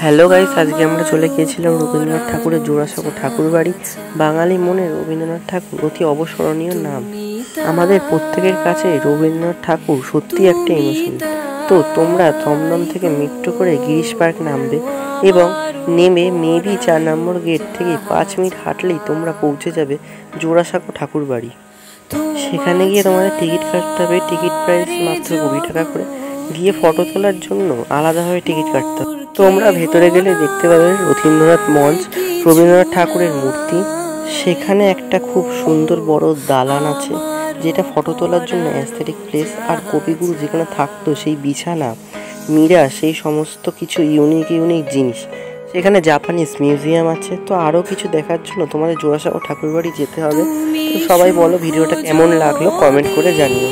Hello guys, আজকে আমরা চলে গিয়েছিলাম রবীন্দ্রনাথ ঠাকুরের জোড়াসাঁকো ঠাকুর বাড়ি। বাঙালি মনে রবীন্দ্রনাথ ঠাকুর অতি অবস্মরণীয় নাম। আমাদের প্রত্যেকের কাছে রবীন্দ্রনাথ ঠাকুর সত্যি একটা ইমোশন। তো তোমরা দমদম থেকে মেট্রো করে গিরিশ পার্ক নামবে এবং নেমে মেবি 4 নম্বর গেট থেকে 5 মিনিট হাঁটলেই তোমরা পৌঁছে যাবে জোড়াসাঁকো ঠাকুর বাড়ি। সেখানে গিয়ে তোমাদের টিকিট কাটতে হবে। টিকিট প্রাইস মাত্র 20 টাকা করে। গিয়ে ফটো তোলার জন্য আলাদাভাবে টিকিট কাটতে হবে। তোমরা ভেতরে গেলে দেখতে পাবে রথীন্দ্রনাথ মঞ্চ, রবীন্দ্রনাথ ঠাকুরের মূর্তি। সেখানে একটা খুব সুন্দর বড় দালান আছে, যেটা ফটো তোলার জন্য অ্যাস্থেটিক প্লেস। আর কবিগুরু যেখানে থাকতো সেই বিছানা, মীরা, সেই সমস্ত কিছু ইউনিক জিনিস। সেখানে জাপানিজ মিউজিয়াম আছে। তো আরও কিছু দেখার জন্য তোমাদের জোড়াসাঁকো ঠাকুরবাড়ি যেতে হবে। তো সবাই বলো ভিডিওটা কেমন লাগলো, কমেন্ট করে জানিও।